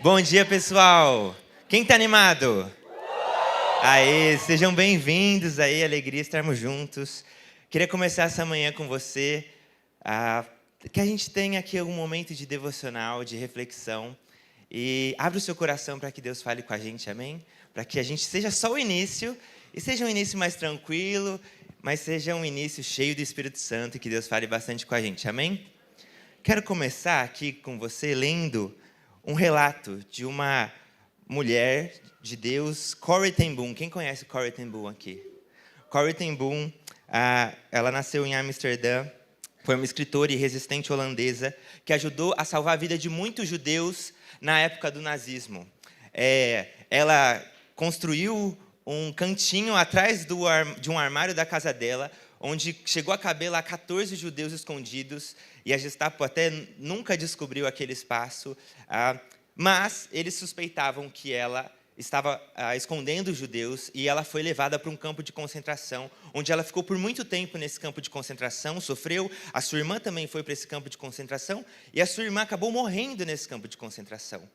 Bom dia, pessoal! Quem tá animado? Aê, sejam bem-vindos aí, alegria estarmos juntos. Queria começar essa manhã com você, que a gente tenha aqui um momento de devocional, de reflexão. E abre o seu coração para que Deus fale com a gente, amém? Para que a gente seja só o início, e seja um início mais tranquilo, mas seja um início cheio do Espírito Santo e que Deus fale bastante com a gente, amém? Quero começar aqui com você lendo um relato de uma mulher de Deus, Corrie ten Boom. Quem conhece Corrie ten Boom aqui? Corrie ten Boom, ela nasceu em Amsterdã, foi uma escritora e resistente holandesa que ajudou a salvar a vida de muitos judeus na época do nazismo. Ela construiu um cantinho atrás de um armário da casa dela, onde chegou a caber lá 14 judeus escondidos, e a Gestapo até nunca descobriu aquele espaço, mas eles suspeitavam que ela estava escondendo os judeus, e ela foi levada para um campo de concentração, onde ela ficou por muito tempo nesse campo de concentração, sofreu. A sua irmã também foi para esse campo de concentração, e a sua irmã acabou morrendo nesse campo de concentração.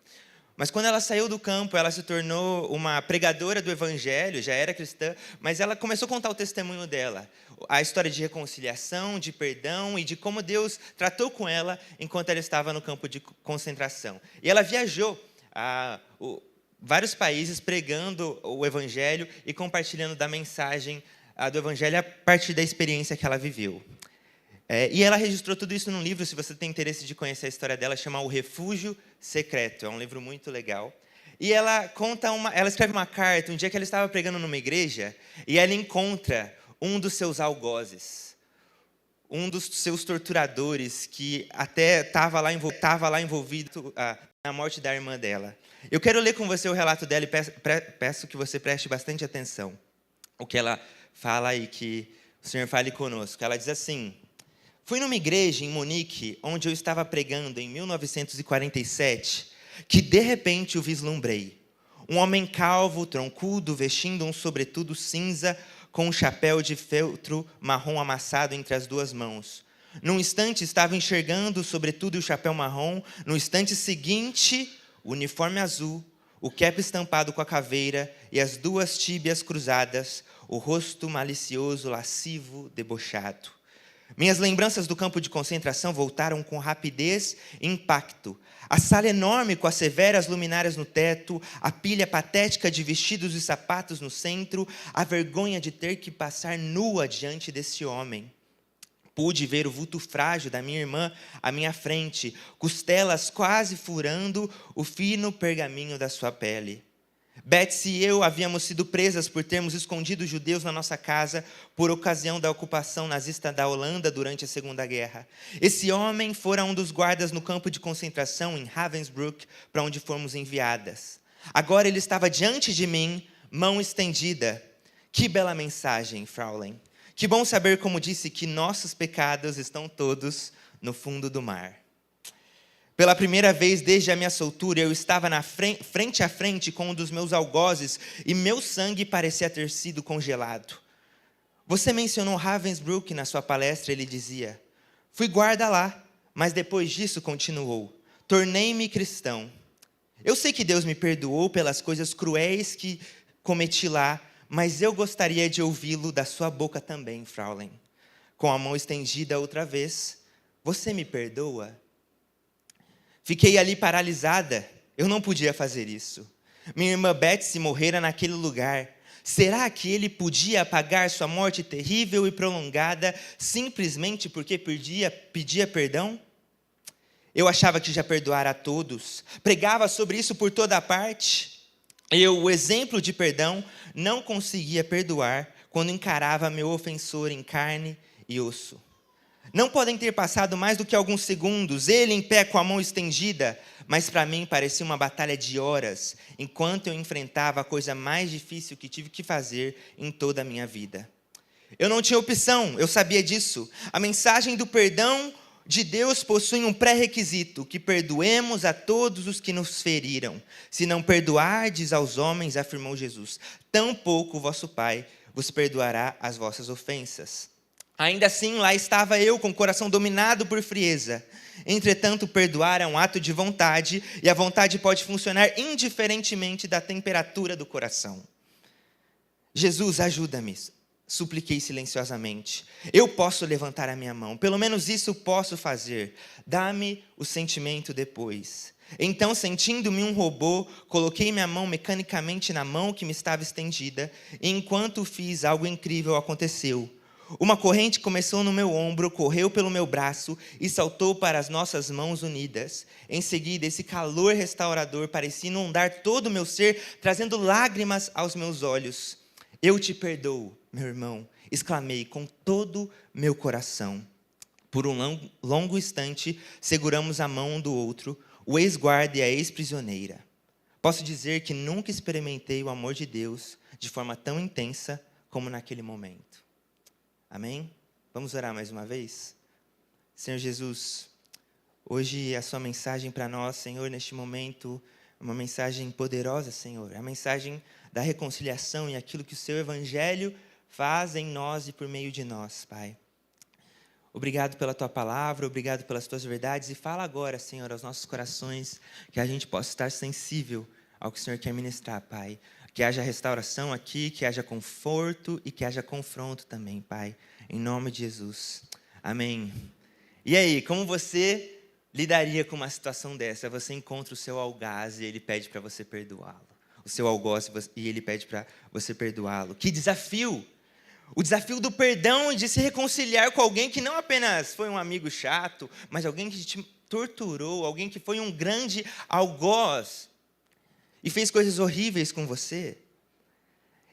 Mas quando ela saiu do campo, ela se tornou uma pregadora do evangelho, já era cristã, mas ela começou a contar o testemunho dela, a história de reconciliação, de perdão e de como Deus tratou com ela enquanto ela estava no campo de concentração. E ela viajou a vários países pregando o evangelho e compartilhando da mensagem do evangelho a partir da experiência que ela viveu. E ela registrou tudo isso num livro, se você tem interesse de conhecer a história dela, chama O Refúgio Secreto. É um livro muito legal. E ela ela escreve uma carta, um dia que ela estava pregando numa igreja, e ela encontra um dos seus algozes, um dos seus torturadores, que até estava lá envolvido na morte da irmã dela. Eu quero ler com você o relato dela e peço que você preste bastante atenção o que ela fala e que o Senhor fale conosco. Ela diz assim: fui numa igreja em Munique, onde eu estava pregando em 1947, que de repente o vislumbrei. Um homem calvo, troncudo, vestindo um sobretudo cinza, com um chapéu de feltro marrom amassado entre as duas mãos. Num instante estava enxergando o sobretudo e o chapéu marrom. No instante seguinte, o uniforme azul, o cap estampado com a caveira e as duas tíbias cruzadas, o rosto malicioso, lascivo, debochado. Minhas lembranças do campo de concentração voltaram com rapidez e impacto. A sala enorme com as severas luminárias no teto, a pilha patética de vestidos e sapatos no centro, a vergonha de ter que passar nua diante desse homem. Pude ver o vulto frágil da minha irmã à minha frente, costelas quase furando o fino pergaminho da sua pele. Betsy e eu havíamos sido presas por termos escondido judeus na nossa casa por ocasião da ocupação nazista da Holanda durante a Segunda Guerra. Esse homem fora um dos guardas no campo de concentração em Ravensbrück, para onde fomos enviadas. Agora ele estava diante de mim, mão estendida. Que bela mensagem, Fraulein. Que bom saber, como disse, que nossos pecados estão todos no fundo do mar. Pela primeira vez desde a minha soltura, eu estava frente a frente com um dos meus algozes e meu sangue parecia ter sido congelado. Você mencionou Ravensbrück na sua palestra, ele dizia. Fui guarda lá, mas depois disso continuou. Tornei-me cristão. Eu sei que Deus me perdoou pelas coisas cruéis que cometi lá, mas eu gostaria de ouvi-lo da sua boca também, Fraulein. Com a mão estendida outra vez, você me perdoa? Fiquei ali paralisada, eu não podia fazer isso. Minha irmã Betsy morrera naquele lugar. Será que ele podia apagar sua morte terrível e prolongada simplesmente porque pedia perdão? Eu achava que já perdoara a todos, pregava sobre isso por toda a parte. Eu, o exemplo de perdão, não conseguia perdoar quando encarava meu ofensor em carne e osso. Não podem ter passado mais do que alguns segundos, ele em pé com a mão estendida, mas para mim parecia uma batalha de horas, enquanto eu enfrentava a coisa mais difícil que tive que fazer em toda a minha vida. Eu não tinha opção, eu sabia disso. A mensagem do perdão de Deus possui um pré-requisito, que perdoemos a todos os que nos feriram. Se não perdoardes aos homens, afirmou Jesus, tampouco o vosso Pai vos perdoará as vossas ofensas. Ainda assim, lá estava eu, com o coração dominado por frieza. Entretanto, perdoar é um ato de vontade, e a vontade pode funcionar indiferentemente da temperatura do coração. Jesus, ajuda-me, supliquei silenciosamente. Eu posso levantar a minha mão, pelo menos isso posso fazer. Dá-me o sentimento depois. Então, sentindo-me um robô, coloquei minha mão mecanicamente na mão que me estava estendida, e enquanto fiz, algo incrível aconteceu. Uma corrente começou no meu ombro, correu pelo meu braço e saltou para as nossas mãos unidas. Em seguida, esse calor restaurador parecia inundar todo o meu ser, trazendo lágrimas aos meus olhos. Eu te perdoo, meu irmão, exclamei com todo meu coração. Por um longo instante, seguramos a mão um do outro, o ex-guarda e a ex-prisioneira. Posso dizer que nunca experimentei o amor de Deus de forma tão intensa como naquele momento. Amém? Vamos orar mais uma vez? Senhor Jesus, hoje a sua mensagem para nós, Senhor, neste momento, é uma mensagem poderosa, Senhor. É a mensagem da reconciliação e aquilo que o seu evangelho faz em nós e por meio de nós, Pai. Obrigado pela tua palavra, obrigado pelas tuas verdades. E fala agora, Senhor, aos nossos corações, que a gente possa estar sensível ao que o Senhor quer ministrar, Pai. Que haja restauração aqui, que haja conforto e que haja confronto também, Pai. Em nome de Jesus. Amém. E aí, como você lidaria com uma situação dessa? Você encontra o seu algoz e ele pede para você perdoá-lo. O seu algoz e ele pede para você perdoá-lo. Que desafio! O desafio do perdão e de se reconciliar com alguém que não apenas foi um amigo chato, mas alguém que te torturou, alguém que foi um grande algoz e fez coisas horríveis com você.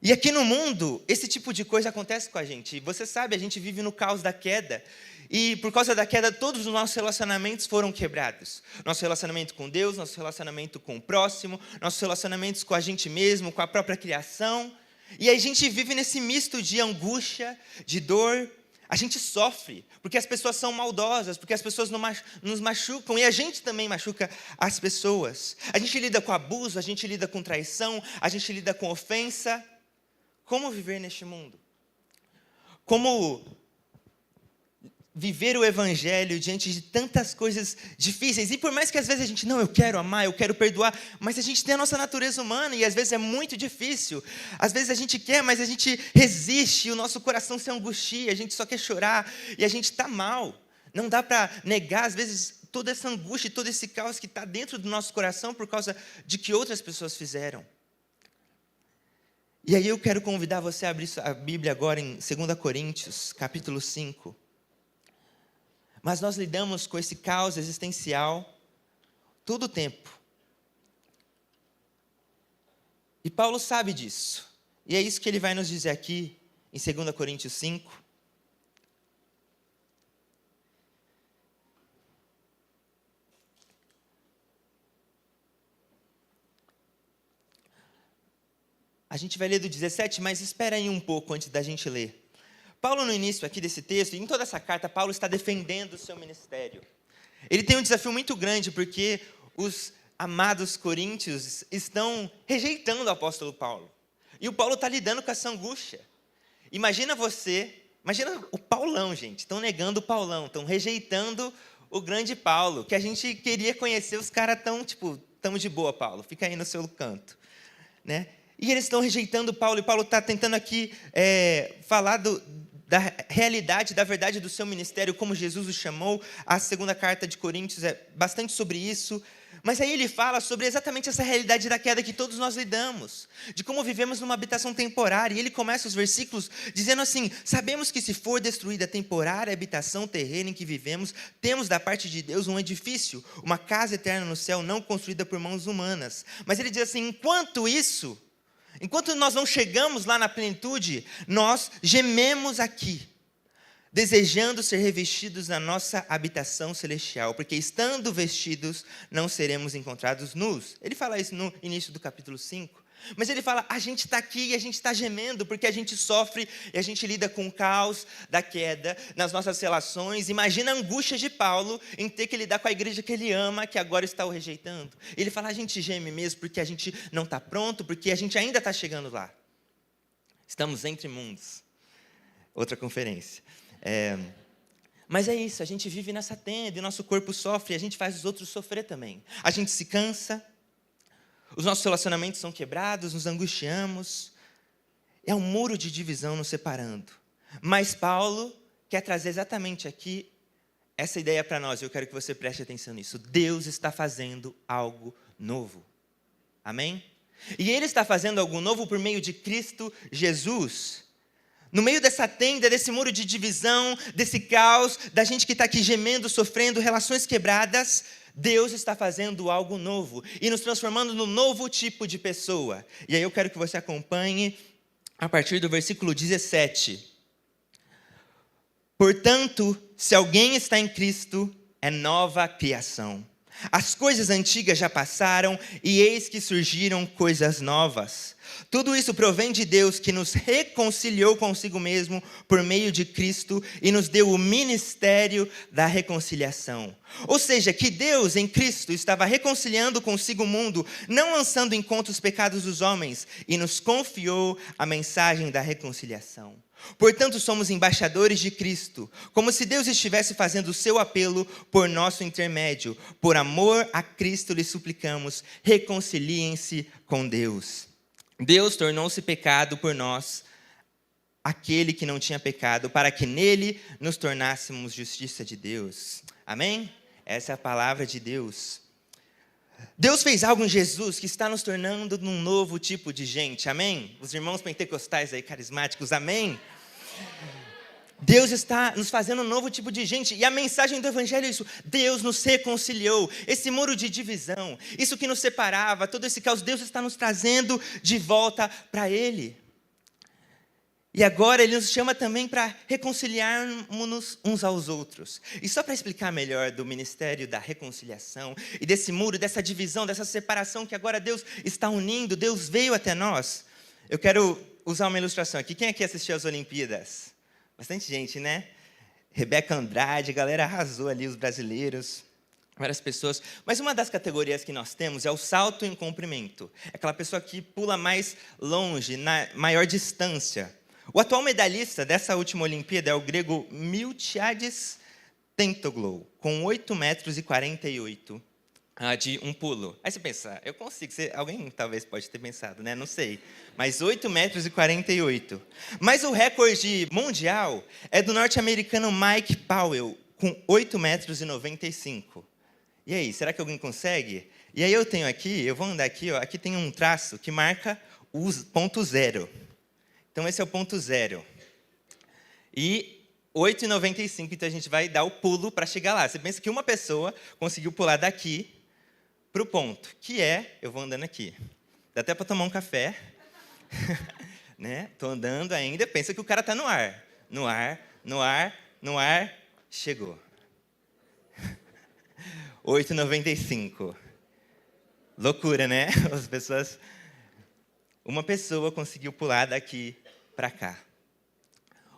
E aqui no mundo, esse tipo de coisa acontece com a gente. Você sabe, a gente vive no caos da queda. E por causa da queda, todos os nossos relacionamentos foram quebrados. Nosso relacionamento com Deus, nosso relacionamento com o próximo, nossos relacionamentos com a gente mesmo, com a própria criação. E aí a gente vive nesse misto de angústia, de dor. A gente sofre, porque as pessoas são maldosas, porque as pessoas nos machucam, e a gente também machuca as pessoas. A gente lida com abuso, a gente lida com traição, a gente lida com ofensa. Como viver neste mundo? Como viver o evangelho diante de tantas coisas difíceis? E por mais que às vezes a gente, não, eu quero amar, eu quero perdoar, mas a gente tem a nossa natureza humana e às vezes é muito difícil. Às vezes a gente quer, mas a gente resiste, o nosso coração se angustia, a gente só quer chorar e a gente está mal. Não dá para negar, às vezes, toda essa angústia, todo esse caos que está dentro do nosso coração por causa de que outras pessoas fizeram. E aí eu quero convidar você a abrir a Bíblia agora em 2 Coríntios, capítulo 5. Mas nós lidamos com esse caos existencial todo o tempo. E Paulo sabe disso. E é isso que ele vai nos dizer aqui em 2 Coríntios 5. A gente vai ler do 17, mas espera aí um pouco antes da gente ler. Paulo, no início aqui desse texto, e em toda essa carta, Paulo está defendendo o seu ministério. Ele tem um desafio muito grande, porque os amados coríntios estão rejeitando o apóstolo Paulo. E o Paulo está lidando com essa angústia. Imagina o Paulão, gente. Estão negando o Paulão, estão rejeitando o grande Paulo, que a gente queria conhecer. Os caras estão de boa, Paulo, fica aí no seu canto, né? E eles estão rejeitando Paulo, e Paulo está tentando aqui falar da realidade, da verdade do seu ministério, como Jesus o chamou. A segunda carta de Coríntios é bastante sobre isso. Mas aí ele fala sobre exatamente essa realidade da queda que todos nós lidamos, de como vivemos numa habitação temporária. E ele começa os versículos dizendo assim: sabemos que se for destruída a temporária habitação terrena em que vivemos, temos da parte de Deus um edifício, uma casa eterna no céu, não construída por mãos humanas. Mas ele diz assim: enquanto nós não chegamos lá na plenitude, nós gememos aqui, desejando ser revestidos na nossa habitação celestial, porque estando vestidos, não seremos encontrados nus. Ele fala isso no início do capítulo 5. Mas ele fala, a gente está aqui e a gente está gemendo, porque a gente sofre e a gente lida com o caos da queda nas nossas relações. Imagina a angústia de Paulo em ter que lidar com a igreja que ele ama, que agora está o rejeitando. Ele fala, a gente geme mesmo, porque a gente não está pronto, porque a gente ainda está chegando lá. Estamos entre mundos. Outra conferência. Mas é isso, a gente vive nessa tenda e nosso corpo sofre, e a gente faz os outros sofrer também. A gente se cansa, os nossos relacionamentos são quebrados, nos angustiamos. É um muro de divisão nos separando. Mas Paulo quer trazer exatamente aqui essa ideia para nós, e eu quero que você preste atenção nisso. Deus está fazendo algo novo. Amém? E Ele está fazendo algo novo por meio de Cristo Jesus. No meio dessa tenda, desse muro de divisão, desse caos, da gente que está aqui gemendo, sofrendo, relações quebradas, Deus está fazendo algo novo e nos transformando num novo tipo de pessoa. E aí eu quero que você acompanhe a partir do versículo 17. Portanto, se alguém está em Cristo, é nova criação. As coisas antigas já passaram e eis que surgiram coisas novas. Tudo isso provém de Deus, que nos reconciliou consigo mesmo por meio de Cristo e nos deu o ministério da reconciliação. Ou seja, que Deus em Cristo estava reconciliando consigo o mundo, não lançando em conta os pecados dos homens, e nos confiou a mensagem da reconciliação. Portanto, somos embaixadores de Cristo, como se Deus estivesse fazendo o seu apelo por nosso intermédio. Por amor a Cristo lhe suplicamos, reconciliem-se com Deus. Deus tornou-se pecado por nós, aquele que não tinha pecado, para que nele nos tornássemos justiça de Deus. Amém? Essa é a palavra de Deus. Deus fez algo em Jesus que está nos tornando num novo tipo de gente, amém? Os irmãos pentecostais aí, carismáticos, amém? Deus está nos fazendo um novo tipo de gente, e a mensagem do Evangelho é isso: Deus nos reconciliou, esse muro de divisão, isso que nos separava, todo esse caos, Deus está nos trazendo de volta para Ele. E agora Ele nos chama também para reconciliarmos uns aos outros. E só para explicar melhor do ministério da reconciliação, e desse muro, dessa divisão, dessa separação que agora Deus está unindo, Deus veio até nós. Eu quero usar uma ilustração aqui. Quem aqui assistiu às Olimpíadas? Bastante gente, né? Rebeca Andrade, a galera arrasou ali, os brasileiros, várias pessoas. Mas uma das categorias que nós temos é o salto em comprimento. É aquela pessoa que pula mais longe, na maior distância. O atual medalhista dessa última Olimpíada é o grego Miltiades Tentoglou, com 8,48 metros de um pulo. Aí você pensa, eu consigo, alguém talvez pode ter pensado, né? Não sei. Mas 8,48 metros. Mas o recorde mundial é do norte-americano Mike Powell, com 8,95 metros. E aí, será que alguém consegue? E aí eu tenho aqui, eu vou andar aqui, ó, aqui tem um traço que marca o ponto zero. Então esse é o ponto zero. E 8,95, então a gente vai dar o pulo para chegar lá. Você pensa que uma pessoa conseguiu pular daqui para o ponto, que é, eu vou andando aqui. Dá até para tomar um café. Né? Estou andando ainda, pensa que o cara está no ar. No ar, no ar, no ar, chegou. 8,95. Loucura, né? As pessoas... Uma pessoa conseguiu pular daqui para cá.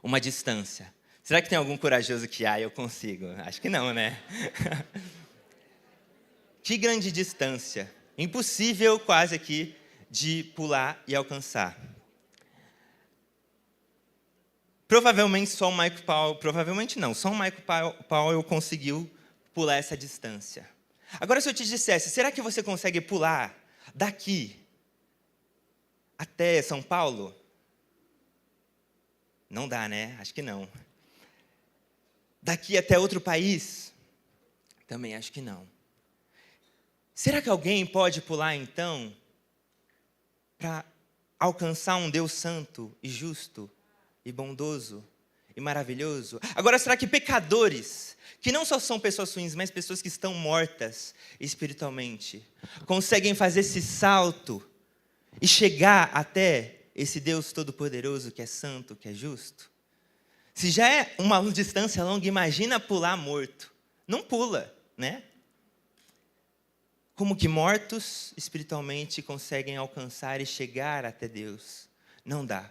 Uma distância. Será que tem algum corajoso que, eu consigo? Acho que não, né? Que grande distância. Impossível quase aqui de pular e alcançar. Provavelmente só o Mike Powell, provavelmente não, só o Mike Powell conseguiu pular essa distância. Agora, se eu te dissesse, será que você consegue pular daqui até São Paulo? Não dá, né? Acho que não. Daqui até outro país? Também acho que não. Será que alguém pode pular, então, para alcançar um Deus santo e justo e bondoso e maravilhoso? Agora, será que pecadores, que não só são pessoas ruins, mas pessoas que estão mortas espiritualmente, conseguem fazer esse salto e chegar até esse Deus todo-poderoso que é santo, que é justo? Se já é uma distância longa, imagina pular morto. Não pula, né? Como que mortos espiritualmente conseguem alcançar e chegar até Deus? Não dá.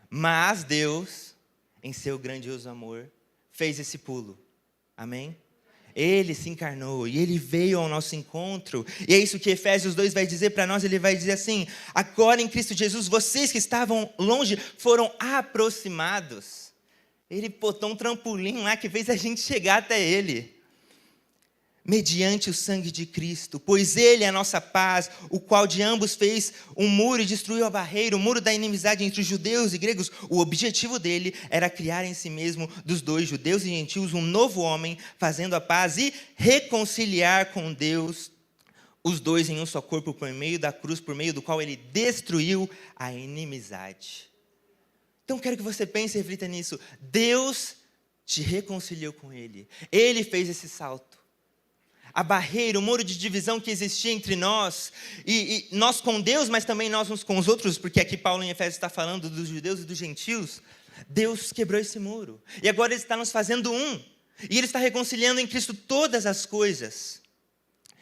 Mas Deus, em seu grandioso amor, fez esse pulo. Amém? Ele se encarnou e Ele veio ao nosso encontro. E é isso que Efésios 2 vai dizer para nós. Ele vai dizer assim: agora em Cristo Jesus, vocês que estavam longe foram aproximados. Ele botou um trampolim lá que fez a gente chegar até Ele. Mediante o sangue de Cristo, pois Ele é a nossa paz, o qual de ambos fez um muro e destruiu a barreira, o muro da inimizade entre os judeus e gregos. O objetivo dele era criar em si mesmo, dos dois, judeus e gentios, um novo homem, fazendo a paz e reconciliar com Deus os dois em um só corpo por meio da cruz, por meio do qual Ele destruiu a inimizade. Então quero que você pense e reflita nisso. Deus te reconciliou com Ele. Ele fez esse salto. A barreira, o muro de divisão que existia entre nós, e nós com Deus, mas também nós uns com os outros, porque aqui Paulo em Efésios está falando dos judeus e dos gentios. Deus quebrou esse muro, e agora Ele está nos fazendo um, e Ele está reconciliando em Cristo todas as coisas,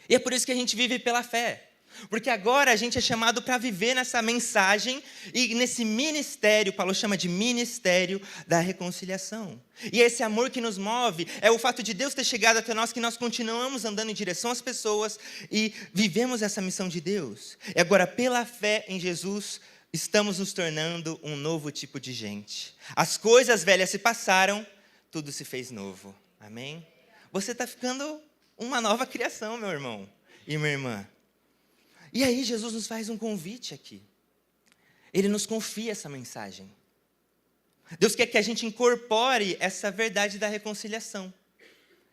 e é por isso que a gente vive pela fé, porque agora a gente é chamado para viver nessa mensagem, e nesse ministério, Paulo chama de ministério da reconciliação. E esse amor que nos move é o fato de Deus ter chegado até nós, que nós continuamos andando em direção às pessoas e vivemos essa missão de Deus. E agora, pela fé em Jesus, estamos nos tornando um novo tipo de gente. As coisas velhas se passaram, tudo se fez novo. Amém? Você está ficando uma nova criação, meu irmão e minha irmã. E aí Jesus nos faz um convite aqui. Ele nos confia essa mensagem. Deus quer que a gente incorpore essa verdade da reconciliação.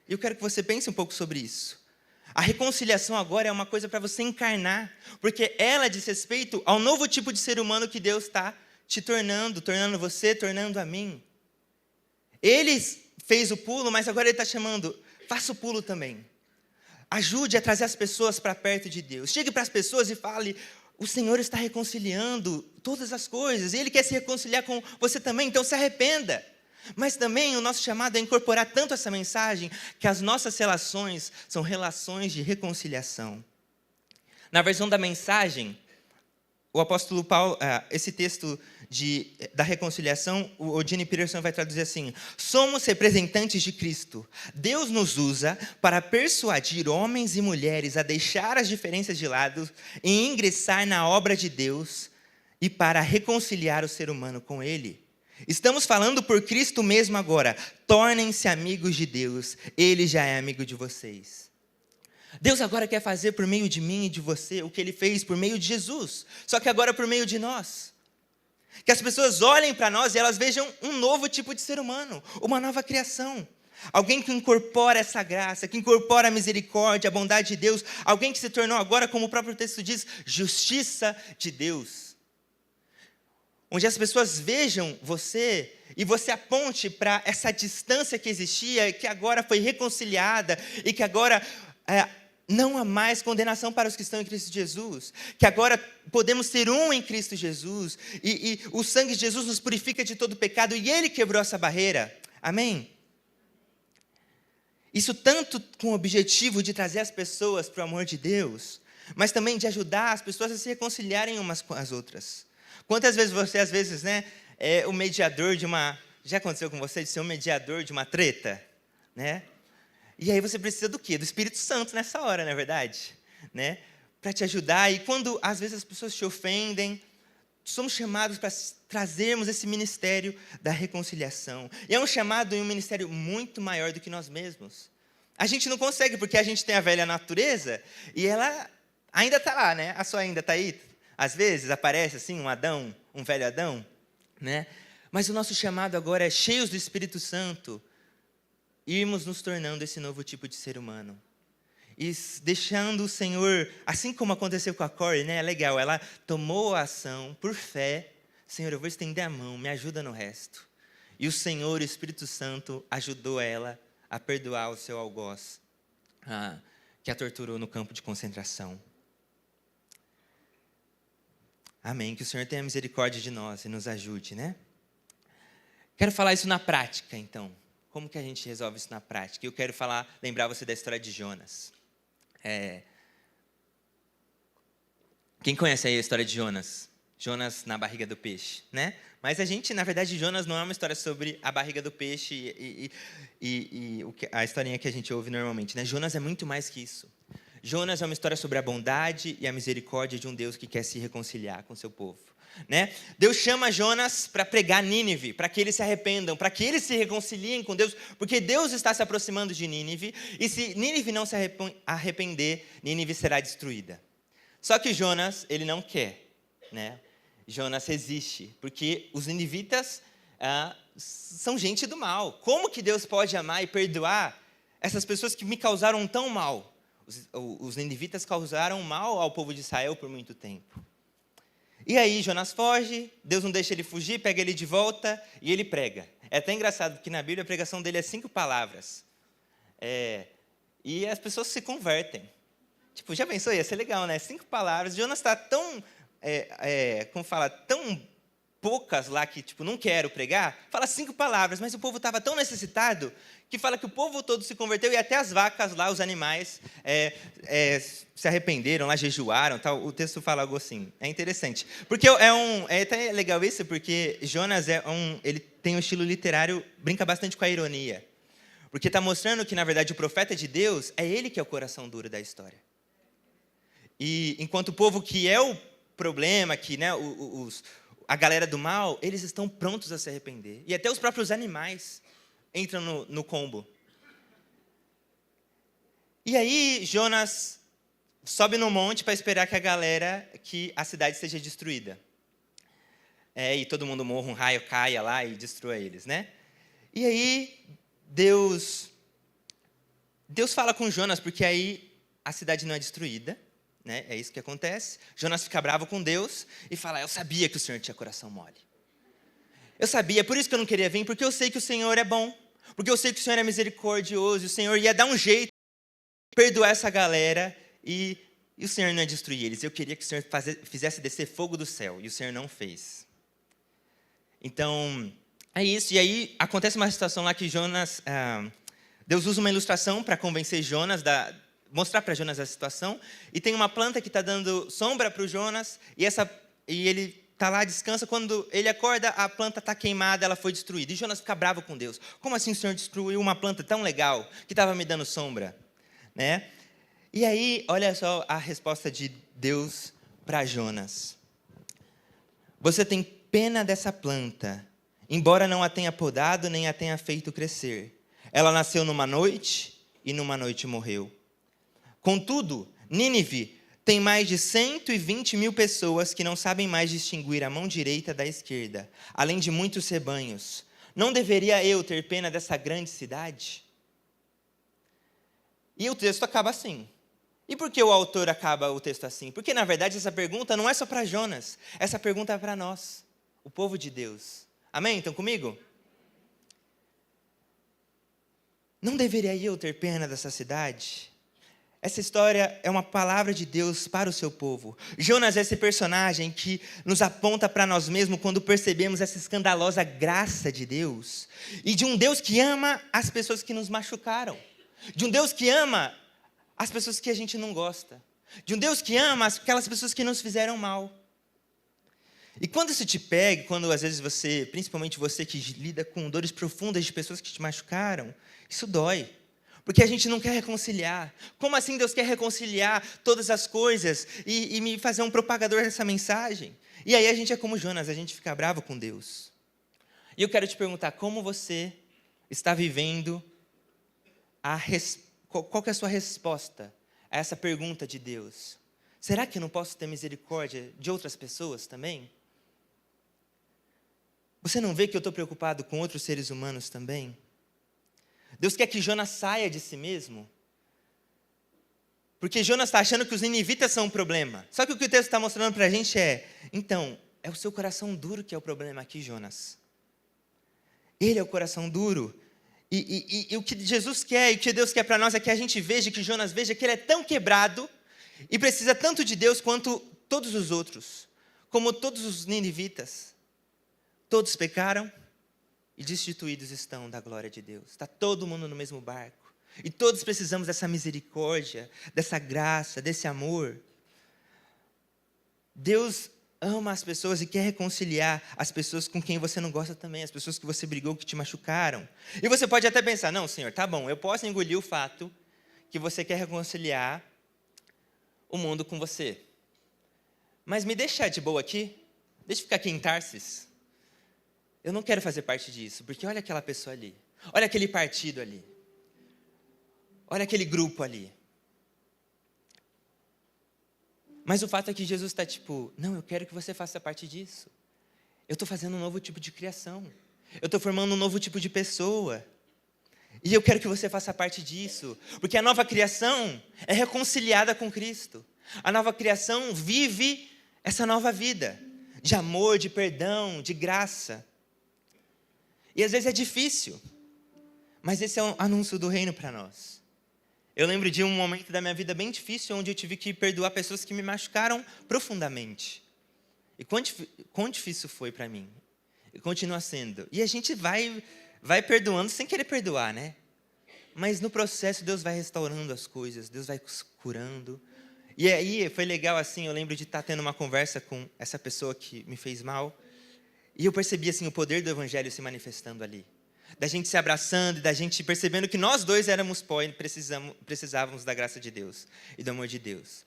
E eu quero que você pense um pouco sobre isso. A reconciliação agora é uma coisa para você encarnar, porque ela diz respeito ao novo tipo de ser humano que Deus está te tornando você, tornando a mim. Ele fez o pulo, mas agora Ele está chamando, faça o pulo também. Ajude a trazer as pessoas para perto de Deus. Chegue para as pessoas e fale, o Senhor está reconciliando todas as coisas, e Ele quer se reconciliar com você também, então se arrependa. Mas também o nosso chamado é incorporar tanto essa mensagem, que as nossas relações são relações de reconciliação. Na versão da mensagem, o apóstolo Paulo, esse texto da reconciliação, o Eugene Peterson vai traduzir assim: somos representantes de Cristo. Deus nos usa para persuadir homens e mulheres a deixar as diferenças de lado e ingressar na obra de Deus e para reconciliar o ser humano com Ele. Estamos falando por Cristo mesmo agora. Tornem-se amigos de Deus. Ele já é amigo de vocês. Deus agora quer fazer por meio de mim e de você o que Ele fez por meio de Jesus, só que agora por meio de nós. Que as pessoas olhem para nós e elas vejam um novo tipo de ser humano, uma nova criação. Alguém que incorpora essa graça, que incorpora a misericórdia, a bondade de Deus. Alguém que se tornou agora, como o próprio texto diz, justiça de Deus. Onde as pessoas vejam você e você aponte para essa distância que existia, que agora foi reconciliada e que agora não há mais condenação para os que estão em Cristo Jesus, que agora podemos ser um em Cristo Jesus, e o sangue de Jesus nos purifica de todo pecado, e Ele quebrou essa barreira. Amém? Isso tanto com o objetivo de trazer as pessoas para o amor de Deus, mas também de ajudar as pessoas a se reconciliarem umas com as outras. Quantas vezes você, às vezes, é o mediador de uma... Já aconteceu com você de ser um mediador de uma treta? Né? E aí você precisa do quê? Do Espírito Santo nessa hora, não é verdade? Né? Para te ajudar. E quando, às vezes, as pessoas te ofendem, somos chamados para trazermos esse ministério da reconciliação. E é um chamado e um ministério muito maior do que nós mesmos. A gente não consegue, porque a gente tem a velha natureza, e ela ainda está lá, né? A sua ainda está aí. Às vezes aparece assim um Adão, um velho Adão, né? Mas o nosso chamado agora é, cheios do Espírito Santo, irmos nos tornando esse novo tipo de ser humano. E deixando o Senhor, assim como aconteceu com a Corey, né? É legal, ela tomou a ação por fé. Senhor, eu vou estender a mão, me ajuda no resto. E o Senhor, o Espírito Santo, ajudou ela a perdoar o seu algoz, que a torturou no campo de concentração. Amém. Que o Senhor tenha misericórdia de nós e nos ajude, né? Quero falar isso na prática, então. Como que a gente resolve isso na prática? Eu quero lembrar você da história de Jonas. Quem conhece aí a história de Jonas? Jonas na barriga do peixe, né? Mas na verdade, Jonas não é uma história sobre a barriga do peixe e a historinha que a gente ouve normalmente, né? Jonas é muito mais que isso. Jonas é uma história sobre a bondade e a misericórdia de um Deus que quer se reconciliar com seu povo. Né? Deus chama Jonas para pregar Nínive, para que eles se arrependam, para que eles se reconciliem com Deus, porque Deus está se aproximando de Nínive, e se Nínive não se arrepender, Nínive será destruída. Só que Jonas, ele não quer, né? Jonas resiste, porque os ninivitas são gente do mal. Como que Deus pode amar e perdoar essas pessoas que me causaram tão mal? Os ninivitas causaram mal ao povo de Israel por muito tempo. E aí Jonas foge, Deus não deixa ele fugir, pega ele de volta e ele prega. É até engraçado, porque na Bíblia a pregação dele é 5 palavras. E as pessoas se convertem. Tipo, já pensou? Ia ser legal, né? 5 palavras. Jonas está tão, tão poucas lá que, tipo, não quero pregar. Fala 5 palavras, mas o povo estava tão necessitado que fala que o povo todo se converteu e até as vacas lá, os animais, se arrependeram, lá jejuaram, tal. O texto fala algo assim. É interessante. Porque é até legal isso, porque Jonas ele tem um estilo literário, brinca bastante com a ironia. Porque está mostrando que, na verdade, o profeta de Deus é ele que é o coração duro da história. E enquanto o povo que é o problema, que, né, a galera do mal, eles estão prontos a se arrepender. E até os próprios animais entram no combo. E aí Jonas sobe no monte para esperar que a cidade seja destruída. E todo mundo morra, um raio caia lá e destrua eles, né? E aí Deus fala com Jonas, porque aí a cidade não é destruída, né? É isso que acontece. Jonas fica bravo com Deus e fala: eu sabia que o Senhor tinha coração mole. Eu sabia, por isso que eu não queria vir, porque eu sei que o Senhor é bom. Porque eu sei que o Senhor é misericordioso, e o Senhor ia dar um jeito de perdoar essa galera, e o Senhor não ia destruir eles. Eu queria que o Senhor fizesse descer fogo do céu, e o Senhor não fez. Então, é isso. E aí acontece uma situação lá que Deus usa uma ilustração para convencer Jonas, mostrar para Jonas a situação, e tem uma planta que está dando sombra para o Jonas, e ele está lá, descansa, quando ele acorda, a planta está queimada, ela foi destruída. E Jonas fica bravo com Deus. Como assim o Senhor destruiu uma planta tão legal, que estava me dando sombra? Né? E aí, olha só a resposta de Deus para Jonas. Você tem pena dessa planta, embora não a tenha podado, nem a tenha feito crescer. Ela nasceu numa noite, e numa noite morreu. Contudo, Nínive tem mais de 120 mil pessoas que não sabem mais distinguir a mão direita da esquerda, além de muitos rebanhos. Não deveria eu ter pena dessa grande cidade? E o texto acaba assim. E por que o autor acaba o texto assim? Porque, na verdade, essa pergunta não é só para Jonas. Essa pergunta é para nós, o povo de Deus. Amém? Estão comigo? Não deveria eu ter pena dessa cidade? Essa história é uma palavra de Deus para o seu povo. Jonas é esse personagem que nos aponta para nós mesmos quando percebemos essa escandalosa graça de Deus. E de um Deus que ama as pessoas que nos machucaram. De um Deus que ama as pessoas que a gente não gosta. De um Deus que ama aquelas pessoas que nos fizeram mal. E quando isso te pega, quando às vezes você, principalmente você que lida com dores profundas de pessoas que te machucaram, isso dói. Porque a gente não quer reconciliar. Como assim Deus quer reconciliar todas as coisas e me fazer um propagador dessa mensagem? E aí a gente é como Jonas, a gente fica bravo com Deus. E eu quero te perguntar, como você está vivendo, qual que é a sua resposta a essa pergunta de Deus? Será que eu não posso ter misericórdia de outras pessoas também? Você não vê que eu estou preocupado com outros seres humanos também? Deus quer que Jonas saia de si mesmo. Porque Jonas está achando que os ninivitas são um problema. Só que o que o texto está mostrando para a gente então, é o seu coração duro que é o problema aqui, Jonas. Ele é o coração duro. E o que Jesus quer e o que Deus quer para nós é que a gente veja, que Jonas veja que ele é tão quebrado e precisa tanto de Deus quanto todos os outros. Como todos os ninivitas. Todos pecaram e destituídos estão da glória de Deus. Está todo mundo no mesmo barco. E todos precisamos dessa misericórdia, dessa graça, desse amor. Deus ama as pessoas e quer reconciliar as pessoas com quem você não gosta também, as pessoas que você brigou, que te machucaram. E você pode até pensar, não, Senhor, tá bom, eu posso engolir o fato que você quer reconciliar o mundo com você. Mas me deixa de boa aqui, deixa eu ficar aqui em Tarsis. Eu não quero fazer parte disso, porque olha aquela pessoa ali, olha aquele partido ali, olha aquele grupo ali. Mas o fato é que Jesus está tipo, não, eu quero que você faça parte disso. Eu estou fazendo um novo tipo de criação. Eu estou formando um novo tipo de pessoa. E eu quero que você faça parte disso. Porque a nova criação é reconciliada com Cristo. A nova criação vive essa nova vida. De amor, de perdão, de graça. E às vezes é difícil. Mas esse é um anúncio do reino para nós. Eu lembro de um momento da minha vida bem difícil, onde eu tive que perdoar pessoas que me machucaram profundamente. E quão difícil foi para mim. E continua sendo. E a gente vai perdoando sem querer perdoar, né? Mas no processo Deus vai restaurando as coisas, Deus vai curando. E aí foi legal assim, eu lembro de estar tendo uma conversa com essa pessoa que me fez mal. E eu percebi assim o poder do evangelho se manifestando ali. Da gente se abraçando, da gente percebendo que nós dois éramos pó e precisávamos da graça de Deus e do amor de Deus.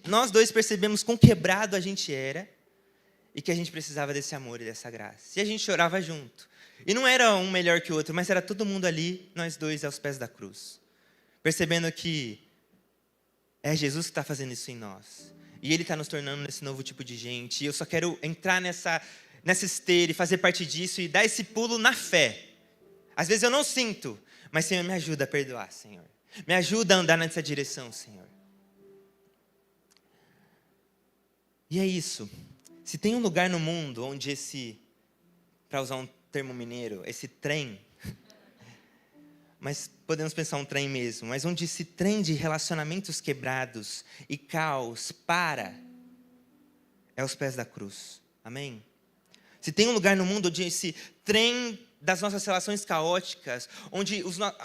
Nós dois percebemos quão quebrado a gente era e que a gente precisava desse amor e dessa graça. E a gente chorava junto. E não era um melhor que o outro, mas era todo mundo ali, nós dois aos pés da cruz. Percebendo que é Jesus que está fazendo isso em nós. E Ele está nos tornando nesse novo tipo de gente. E eu só quero entrar nessa esteira e fazer parte disso e dar esse pulo na fé. Às vezes eu não sinto, mas Senhor, me ajuda a perdoar, Senhor. Me ajuda a andar nessa direção, Senhor. E é isso. Se tem um lugar no mundo onde para usar um termo mineiro, esse trem, mas podemos pensar um trem mesmo, mas onde esse trem de relacionamentos quebrados e caos é aos pés da cruz. Amém? Se tem um lugar no mundo onde esse trem das nossas relações caóticas, onde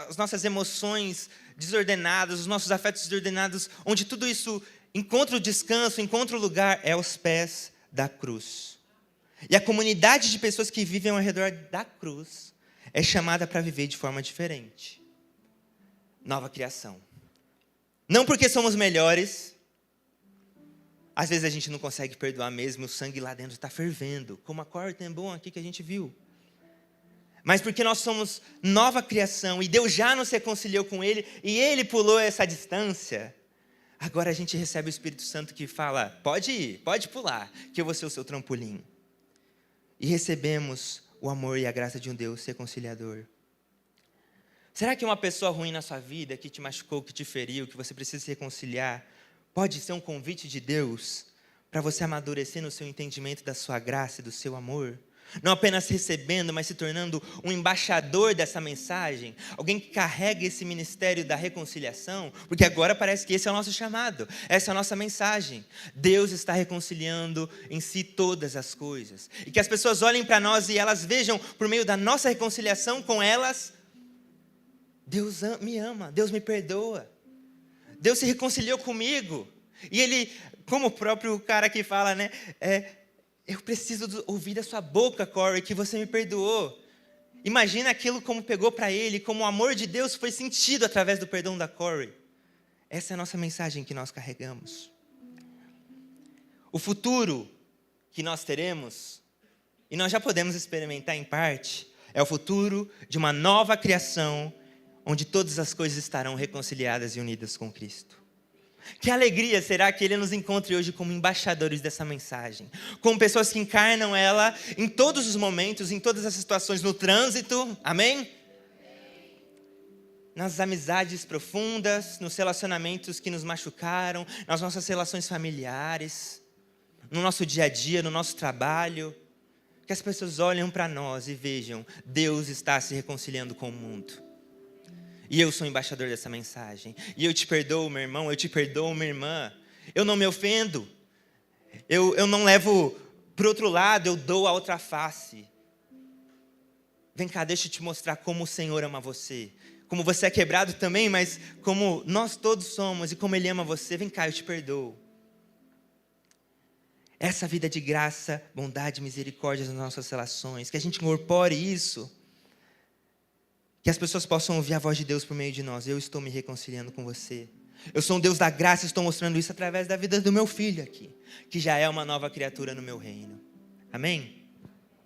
as nossas emoções desordenadas, os nossos afetos desordenados, onde tudo isso encontra o descanso, encontra o lugar, é aos pés da cruz. E a comunidade de pessoas que vivem ao redor da cruz é chamada para viver de forma diferente. Nova criação. Não porque somos melhores. Às vezes a gente não consegue perdoar mesmo, o sangue lá dentro está fervendo, como a Corten bom aqui que a gente viu. Mas porque nós somos nova criação e Deus já nos reconciliou com Ele e Ele pulou essa distância, agora a gente recebe o Espírito Santo que fala, pode ir, pode pular, que eu vou ser o seu trampolim. E recebemos o amor e a graça de um Deus reconciliador. Será que uma pessoa ruim na sua vida, que te machucou, que te feriu, que você precisa se reconciliar, pode ser um convite de Deus para você amadurecer no seu entendimento da sua graça e do seu amor? Não apenas recebendo, mas se tornando um embaixador dessa mensagem, alguém que carrega esse ministério da reconciliação, porque agora parece que esse é o nosso chamado, essa é a nossa mensagem. Deus está reconciliando em si todas as coisas. E que as pessoas olhem para nós e elas vejam, por meio da nossa reconciliação com elas, Deus me ama, Deus me perdoa. Deus se reconciliou comigo. E Ele, como o próprio cara que fala, né? Eu preciso ouvir da sua boca, Corey, que você me perdoou. Imagina aquilo como pegou para ele, como o amor de Deus foi sentido através do perdão da Corey. Essa é a nossa mensagem que nós carregamos. O futuro que nós teremos, e nós já podemos experimentar em parte, é o futuro de uma nova criação, onde todas as coisas estarão reconciliadas e unidas com Cristo. Que alegria será que Ele nos encontre hoje como embaixadores dessa mensagem, como pessoas que encarnam ela em todos os momentos, em todas as situações, no trânsito, amém? Nas amizades profundas, nos relacionamentos que nos machucaram, nas nossas relações familiares, no nosso dia a dia, no nosso trabalho, que as pessoas olhem para nós e vejam, Deus está se reconciliando com o mundo. E eu sou embaixador dessa mensagem. E eu te perdoo, meu irmão, eu te perdoo, minha irmã. Eu não me ofendo. Eu não levo para o outro lado, eu dou a outra face. Vem cá, deixa eu te mostrar como o Senhor ama você. Como você é quebrado também, mas como nós todos somos e como Ele ama você. Vem cá, eu te perdoo. Essa vida de graça, bondade e misericórdia nas nossas relações. Que a gente incorpore isso. Que as pessoas possam ouvir a voz de Deus por meio de nós. Eu estou me reconciliando com você. Eu sou um Deus da graça e estou mostrando isso através da vida do meu filho aqui, que já é uma nova criatura no meu reino. Amém?